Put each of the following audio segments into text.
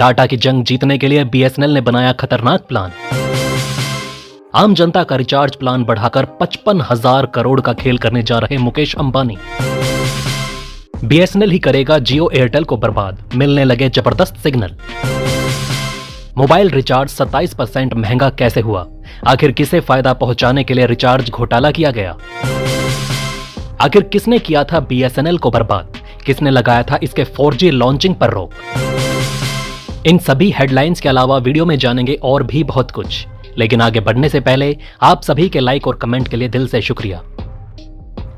Data की जंग जीतने के लिए बीएसएनएल ने बनाया खतरनाक प्लान। आम जनता का रिचार्ज प्लान बढ़ाकर 55,000 करोड़ का खेल करने जा रहे मुकेश अंबानी। बीएसएनएल ही करेगा जियो एयरटेल को बर्बाद, मिलने लगे जबरदस्त सिग्नल। मोबाइल रिचार्ज 27% महंगा कैसे हुआ, आखिर किसे फायदा पहुंचाने के लिए रिचार्ज घोटाला किया गया। आखिर किसने किया था बीएसएनएल को बर्बाद, किसने लगाया था इसके 4G लॉन्चिंग पर रोक। इन सभी हेडलाइंस के अलावा वीडियो में जानेंगे और भी बहुत कुछ, लेकिन आगे बढ़ने से पहले आप सभी के लाइक और कमेंट के लिए दिल से शुक्रिया।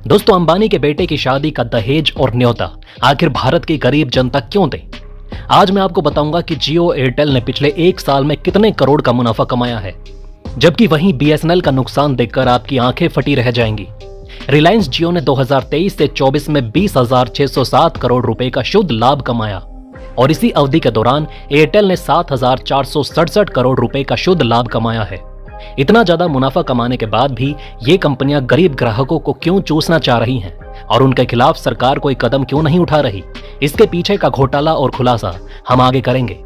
दोस्तों, अंबानी के बेटे की शादी का दहेज और न्योता आखिर भारत की गरीब जनता क्यों दे? आज मैं आपको बताऊंगा कि जियो एयरटेल ने पिछले 1 साल में कितने करोड़ का मुनाफा कमाया है, जबकि वहीं बीएसएनएल का नुकसान देखकर आपकी आंखें फटी रह जाएंगी। रिलायंस जियो ने 2023 से 24 में 20,607 करोड़ रुपए का शुद्ध लाभ कमाया और इसी अवधि के दौरान एयरटेल ने 7,467 करोड़ रुपए का शुद्ध लाभ कमाया है। इतना ज्यादा मुनाफा कमाने के बाद भी ये कंपनियां गरीब ग्राहकों को क्यों चूसना चाह रही हैं और उनके खिलाफ सरकार कोई कदम क्यों नहीं उठा रही, इसके पीछे का घोटाला और खुलासा हम आगे करेंगे।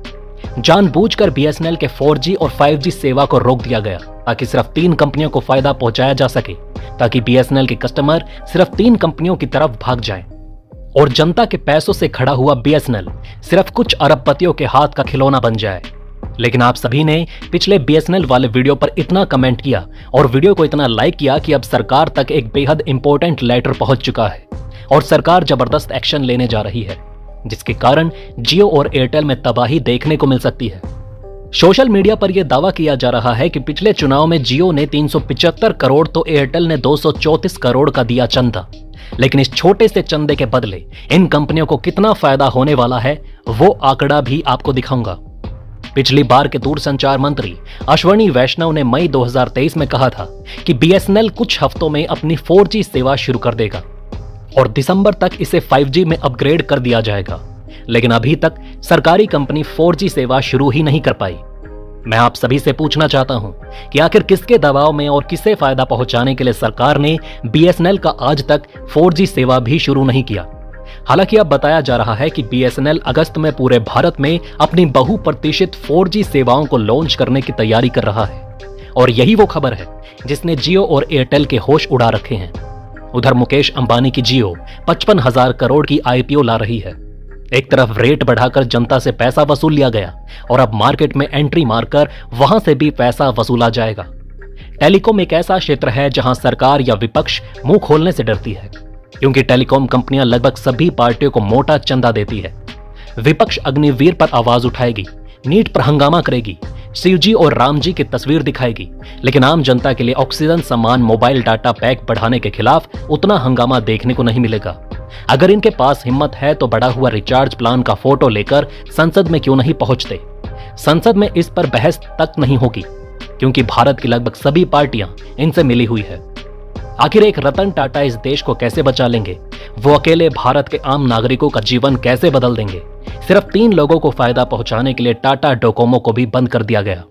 जानबूझकर बीएसएनएल के 4G और 5G सेवा को रोक दिया गया ताकि सिर्फ 3 कंपनियों को फायदा पहुंचाया जा सके, ताकि बीएसएनएल के कस्टमर सिर्फ 3 कंपनियों की तरफ भाग जाएं और जनता के पैसों से खड़ा हुआ बीएसएनएल सिर्फ कुछ अरबपतियों के हाथ का खिलौना बन जाए। लेकिन आप सभी ने पिछले बीएसएनएल वाले वीडियो पर इतना कमेंट किया और वीडियो को इतना लाइक किया कि अब सरकार तक एक बेहद इंपॉर्टेंट लेटर पहुंच चुका है और सरकार जबरदस्त एक्शन लेने जा रही है, जिसके कारण जियो और एयरटेल में तबाही देखने को मिल सकती है। सोशल मीडिया पर यह दावा किया जा रहा है कि पिछले चुनाव में जियो ने 375 करोड़ तो एयरटेल ने 234 करोड़ का दिया चंदा, लेकिन इस छोटे से चंदे के बदले इन कंपनियों को कितना फायदा होने वाला है वो आंकड़ा भी आपको दिखाऊंगा। पिछली बार के दूरसंचार मंत्री अश्वनी वैष्णव ने मई 2023 में कहा था कि बीएसएनएल कुछ हफ्तों में अपनी 4G सेवा शुरू कर देगा और दिसंबर तक इसे 5G में अपग्रेड कर दिया जाएगा, लेकिन अभी तक सरकारी कंपनी 4G सेवा शुरू ही नहीं कर पाई। मैं आप सभी से पूछना चाहता हूं कि आखिर किसके दबाव में और किसे फायदा पहुंचाने के लिए सरकार ने बीएसएनएल का आज तक 4G सेवा भी शुरू नहीं किया। हालांकि अब बताया जा रहा है कि बीएसएनएल अगस्त में पूरे भारत में अपनी बहुप्रतीक्षित 4G सेवाओं को लॉन्च करने की तैयारी कर रहा है और यही वो खबर है जिसने जियो और एयरटेल के होश उड़ा रखे हैं। उधर मुकेश अंबानी की जियो 55,000 करोड़ की आईपीओ ला रही है। एक तरफ रेट बढ़ाकर जनता से पैसा वसूल लिया गया और अब मार्केट में एंट्री मारकर वहां से भी पैसा वसूला जाएगा। टेलीकॉम एक ऐसा क्षेत्र है जहां सरकार या विपक्ष मुंह खोलने से डरती है, क्योंकि टेलीकॉम कंपनियां लगभग सभी पार्टियों को मोटा चंदा देती है। विपक्ष अग्निवीर पर आवाज उठाएगी, नीट पर हंगामा करेगी, शिवजी और राम जी की तस्वीर दिखाएगी, लेकिन आम जनता के लिए ऑक्सीजन समान मोबाइल डाटा पैक बढ़ाने के खिलाफ उतना हंगामा देखने को नहीं मिलेगा। अगर इनके पास हिम्मत है तो बढ़ा हुआ रिचार्ज प्लान का फोटो लेकर संसद में क्यों नहीं पहुंचते। संसद में इस पर बहस तक नहीं होगी, क्योंकि भारत की लगभग सभी पार्टियां इनसे मिली हुई है। आखिर एक रतन टाटा इस देश को कैसे बचा लेंगे? वो अकेले भारत के आम नागरिकों का जीवन कैसे बदल देंगे? सिर्फ 3 लोगों को फायदा पहुंचाने के लिए टाटा डोकोमो को भी बंद कर दिया गया।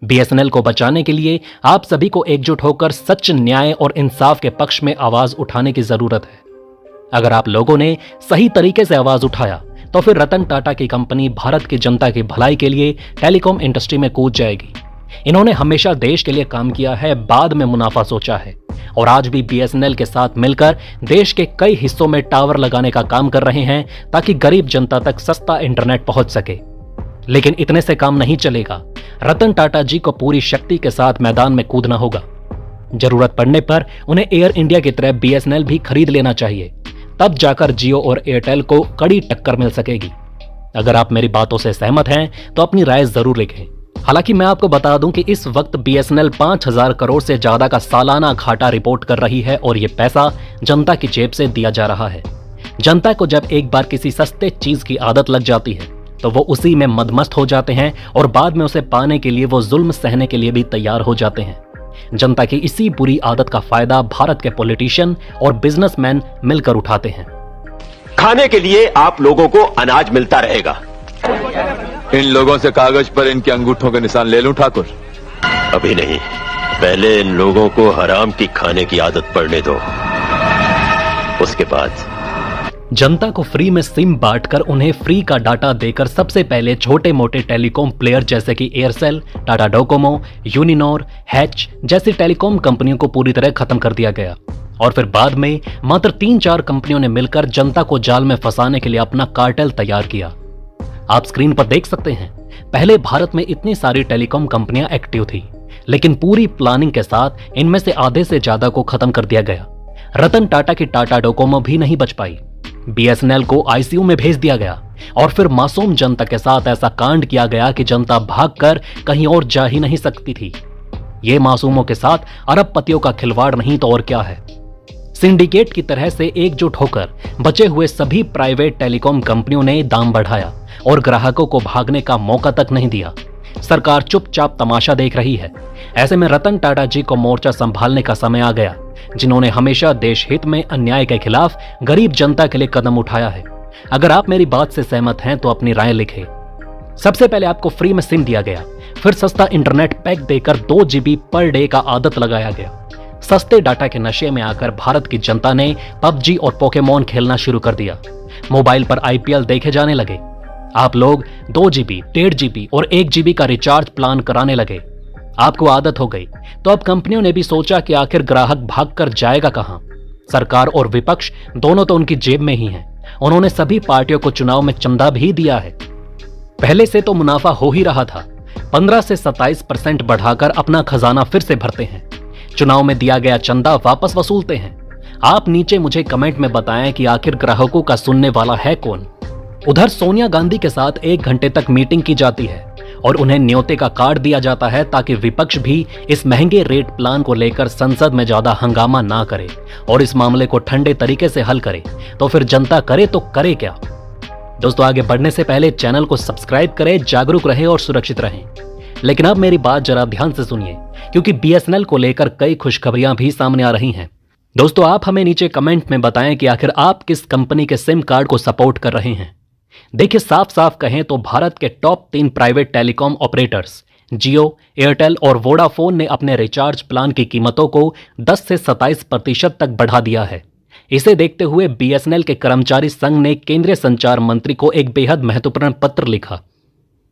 बीएसएनएल को बचाने के लिए आप सभी को एकजुट होकर सच, न्याय और इंसाफ के पक्ष में आवाज उठाने की जरूरत है। अगर आप लोगों ने सही तरीके से आवाज उठाया तो फिर रतन टाटा की कंपनी भारत की जनता की भलाई के लिए टेलीकॉम इंडस्ट्री में कूद जाएगी। इन्होंने हमेशा देश के लिए काम किया है, बाद में मुनाफा सोचा है और आज भी बीएसएनएल के साथ मिलकर देश के कई हिस्सों में टावर लगाने का काम कर रहे हैं ताकि गरीब जनता तक सस्ता इंटरनेट पहुंच सके। लेकिन इतने से काम नहीं चलेगा। रतन टाटा जी को पूरी शक्ति के साथ मैदान में कूदना होगा। जरूरत पड़ने पर उन्हें एयर इंडिया की तरह बीएसएनएल भी खरीद लेना चाहिए, तब जाकर जियो और एयरटेल को कड़ी टक्कर मिल सकेगी। अगर आप मेरी बातों से सहमत हैं तो अपनी राय जरूर लिखें। हालांकि मैं आपको बता दूं कि इस वक्त बीएसएनएल 5,000 करोड़ से ज्यादा का सालाना घाटा रिपोर्ट कर रही है और यह पैसा जनता की जेब से दिया जा रहा है। जनता को जब एक बार किसी सस्ते चीज की आदत लग जाती है तो वो उसी में मदमस्त हो जाते हैं और बाद में उसे पाने के लिए वो जुल्म सहने के लिए भी तैयार हो जाते हैं। जनता की इसी बुरी आदत का फायदा भारत के पॉलिटिशियन और बिजनेसमैन मिलकर उठाते हैं। खाने के लिए आप लोगों को अनाज मिलता रहेगा। इन लोगों से कागज पर इनके अंगूठों के निशान ले लूं ठाकुर? अभी नहीं, पहले इन लोगों को हराम की खाने की आदत पड़ने दो, उसके बाद जनता को फ्री में सिम बांटकर उन्हें फ्री का डाटा देकर सबसे पहले छोटे मोटे टेलीकॉम प्लेयर जैसे कि Aircel, Tata Docomo, Uninor, hatch जैसी टेलीकॉम कंपनियों को पूरी तरह खत्म कर दिया गया। और फिर बाद में मात्र 3-4 कंपनियों ने मिलकर जनता को जाल में फंसाने के लिए अपना कार्टेल तैयार किया। आप स्क्रीन पर देख सकते हैं, पहले भारत में इतनी सारी टेलीकॉम कंपनियां एक्टिव थी, लेकिन पूरी प्लानिंग के साथ इनमें से आधे से ज्यादा को खत्म कर दिया गया। रतन टाटा की टाटा डोकोमो भी नहीं बच पाई। बीएसएनएल को आईसीयू में भेज दिया गया और फिर मासूम जनता के साथ ऐसा कांड किया गया कि जनता भागकर कहीं और जा ही नहीं सकती थी। ये मासूमों के साथ अरबपतियों का खिलवाड़ नहीं तो और क्या है। सिंडिकेट की तरह से एकजुट होकर बचे हुए सभी प्राइवेट टेलीकॉम कंपनियों ने दाम बढ़ाया और ग्राहकों को भागने का मौका तक नहीं दिया। सरकार चुपचाप तमाशा देख रही है। ऐसे में रतन टाटा जी को मोर्चा संभालने का समय आ गया, जिन्होंने हमेशा देश हित में अन्याय के खिलाफ गरीब जनता के लिए कदम उठाया है। अगर आप मेरी बात से सहमत हैं तो अपनी राय लिखें। सबसे पहले आपको फ्री में सिम दिया गया, फिर सस्ता इंटरनेट पैक देकर 2 GB पर डे का आदत लगाया गया। सस्ते डाटा के नशे में आकर भारत की जनता ने पबजी और पोकेमोन खेलना शुरू कर दिया। मोबाइल पर IPL देखे जाने लगे। आप लोग 2 GB, 1.5 GB और 1 GB का रिचार्ज प्लान कराने लगे। आपको आदत हो गई तो अब कंपनियों ने भी सोचा कि आखिर ग्राहक भागकर जाएगा कहां। सरकार और विपक्ष दोनों तो उनकी जेब में ही हैं। उन्होंने सभी पार्टियों को चुनाव में चंदा भी दिया है। पहले से तो मुनाफा हो ही रहा था, 15 से 27% बढ़ाकर अपना खजाना फिर से भरते हैं। चुनाव में दिया गया चंदा वापस वसूलते हैं। आप नीचे मुझे कमेंट में बताएं कि आखिर ग्राहकों का सुनने वाला है कौन। उधर सोनिया गांधी के साथ 1 घंटे तक मीटिंग की जाती है और उन्हें न्योते का कार्ड दिया जाता है ताकि विपक्ष भी इस महंगे रेट प्लान को लेकर संसद में ज्यादा हंगामा ना करे और इस मामले को ठंडे तरीके से हल करे। तो फिर जनता करे तो करे क्या। दोस्तों, आगे बढ़ने से पहले चैनल को सब्सक्राइब करें, जागरूक रहें और सुरक्षित रहें। लेकिन अब मेरी बात जरा ध्यान से सुनिए, क्योंकि बीएसएनएल को लेकर कई खुशखबरियां भी सामने आ रही हैं। दोस्तों, आप हमें नीचे कमेंट में बताएं कि आखिर आप किस कंपनी के सिम कार्ड को सपोर्ट कर रहे हैं। देखिए, साफ साफ कहें तो भारत के टॉप 3 प्राइवेट टेलीकॉम ऑपरेटर्स जियो, एयरटेल और वोडाफोन ने अपने रिचार्ज प्लान की कीमतों को 10 से 27% तक बढ़ा दिया है। इसे देखते हुए बीएसएनएल के कर्मचारी संघ ने केंद्रीय संचार मंत्री को एक बेहद महत्वपूर्ण पत्र लिखा।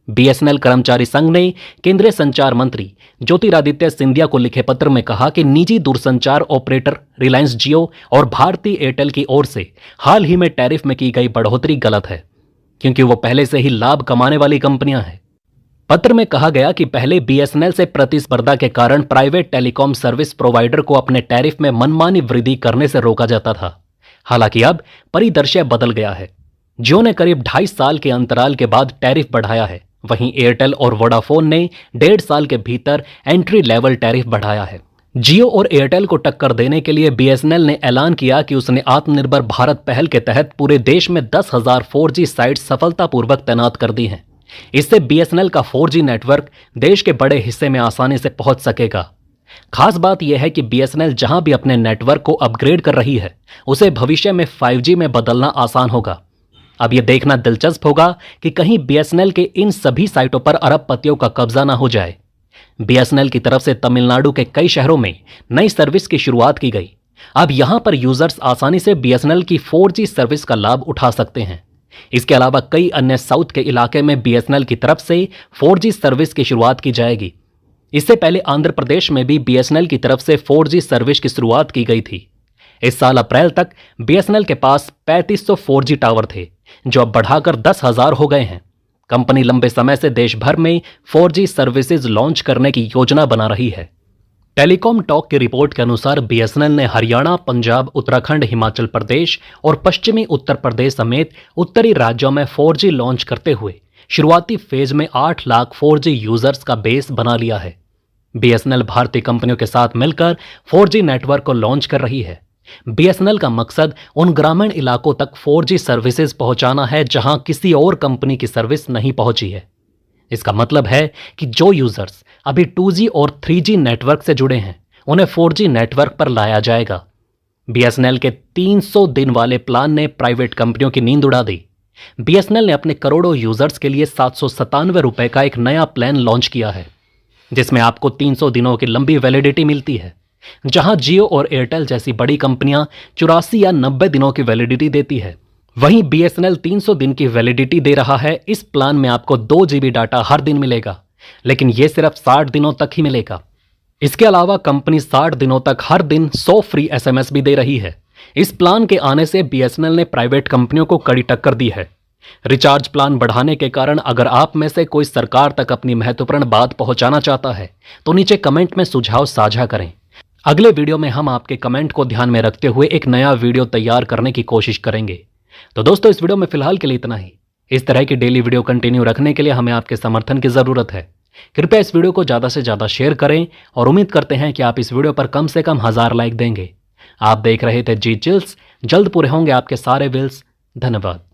बीएसएनएल कर्मचारी संघ ने केंद्रीय संचार मंत्री ज्योतिरादित्य सिंधिया को लिखे पत्र में कहा कि निजी दूरसंचार ऑपरेटर रिलायंस जियो और भारती एयरटेल की ओर से हाल ही में टैरिफ में की गई बढ़ोतरी गलत है, क्योंकि वो पहले से ही लाभ कमाने वाली कंपनियां हैं। पत्र में कहा गया कि पहले बीएसएनएल से प्रतिस्पर्धा के कारण प्राइवेट टेलीकॉम सर्विस प्रोवाइडर को अपने टैरिफ में मनमानी वृद्धि करने से रोका जाता था। हालांकि अब परिदृश्य बदल गया है। जियो ने करीब 2.5 साल के अंतराल के बाद टैरिफ बढ़ाया है, वहीं एयरटेल और वोडाफोन ने 1.5 साल के भीतर एंट्री लेवल टैरिफ बढ़ाया है। जियो और एयरटेल को टक्कर देने के लिए बीएसएनएल ने ऐलान किया कि उसने आत्मनिर्भर भारत पहल के तहत पूरे देश में 10,000 4G साइट्स सफलतापूर्वक तैनात कर दी हैं। इससे बीएसएनएल का 4G नेटवर्क देश के बड़े हिस्से में आसानी से पहुंच सकेगा। खास बात यह है कि बीएसएनएल जहां भी अपने नेटवर्क को अपग्रेड कर रही है, उसे भविष्य में 5G में बदलना आसान होगा। अब यह देखना दिलचस्प होगा कि कहीं बीएसएनएल के इन सभी साइटों पर अरबपतियों का कब्जा ना हो जाए। बीएसएनएल की तरफ से तमिलनाडु के कई शहरों में नई सर्विस की शुरुआत की गई। अब यहां पर यूजर्स आसानी से बीएसएनएल की 4G सर्विस का लाभ उठा सकते हैं। इसके अलावा कई अन्य साउथ के इलाके में बीएसएनएल की तरफ से 4G सर्विस की शुरुआत की जाएगी। इससे पहले आंध्र प्रदेश में भी बीएसएनएल की तरफ से 4G सर्विस की शुरुआत की गई थी। इस साल अप्रैल तक बीएसएनएल के पास 3500 4G टावर थे, जो अब बढ़ाकर 10,000 हो गए हैं। कंपनी लंबे समय से देश भर में 4G सर्विसेज लॉन्च करने की योजना बना रही है। टेलीकॉम टॉक की रिपोर्ट के अनुसार बीएसएनएल ने हरियाणा, पंजाब, उत्तराखंड, हिमाचल प्रदेश और पश्चिमी उत्तर प्रदेश समेत उत्तरी राज्यों में 4G लॉन्च करते हुए शुरुआती फेज में 8 लाख 4G यूजर्स का बेस बना लिया है। बीएसएनएल भारतीय कंपनियों के साथ मिलकर 4G नेटवर्क को लॉन्च कर रही है। बीएसएनएल का मकसद उन ग्रामीण इलाकों तक 4G सर्विसेज पहुंचाना है जहां किसी और कंपनी की सर्विस नहीं पहुंची है। इसका मतलब है कि जो यूजर्स अभी 2G और 3G नेटवर्क से जुड़े हैं, उन्हें 4G नेटवर्क पर लाया जाएगा। बीएसएनएल के 300 दिन वाले प्लान ने प्राइवेट कंपनियों की नींद उड़ा दी। बीएसएनएल ने अपने करोड़ों यूजर्स के लिए 797 रुपए का एक नया प्लान लॉन्च किया है, जिसमें आपको 300 दिनों की लंबी वैलिडिटी मिलती है, जहां जियो और एयरटेल जैसी बड़ी कंपनियां 84 या 90 दिनों की वैलिडिटी देती है। वहीं BSNL 300 दिन की वैलिडिटी दे रहा है। इस प्लान में आपको 2 GB डाटा हर दिन मिलेगा, लेकिन यह सिर्फ 60 दिनों तक ही मिलेगा। इसके अलावा कंपनी 60 दिनों तक हर दिन 100 फ्री SMS भी दे रही है। इस प्लान के आने से BSNL ने प्राइवेट कंपनियों को कड़ी टक्कर दी है। रिचार्ज प्लान बढ़ाने के कारण अगर आप में से कोई सरकार तक अपनी महत्वपूर्ण बात पहुंचाना चाहता है तो नीचे कमेंट में सुझाव साझा करें। अगले वीडियो में हम आपके कमेंट को ध्यान में रखते हुए एक नया वीडियो तैयार करने की कोशिश करेंगे। तो दोस्तों, इस वीडियो में फिलहाल के लिए इतना ही। इस तरह की डेली वीडियो कंटिन्यू रखने के लिए हमें आपके समर्थन की जरूरत है। कृपया इस वीडियो को ज्यादा से ज्यादा शेयर करें और उम्मीद करते हैं कि आप इस वीडियो पर कम से कम 1000 लाइक देंगे। आप देख रहे थे जी चिल्स। जल्द पूरे होंगे आपके सारे विल्स। धन्यवाद।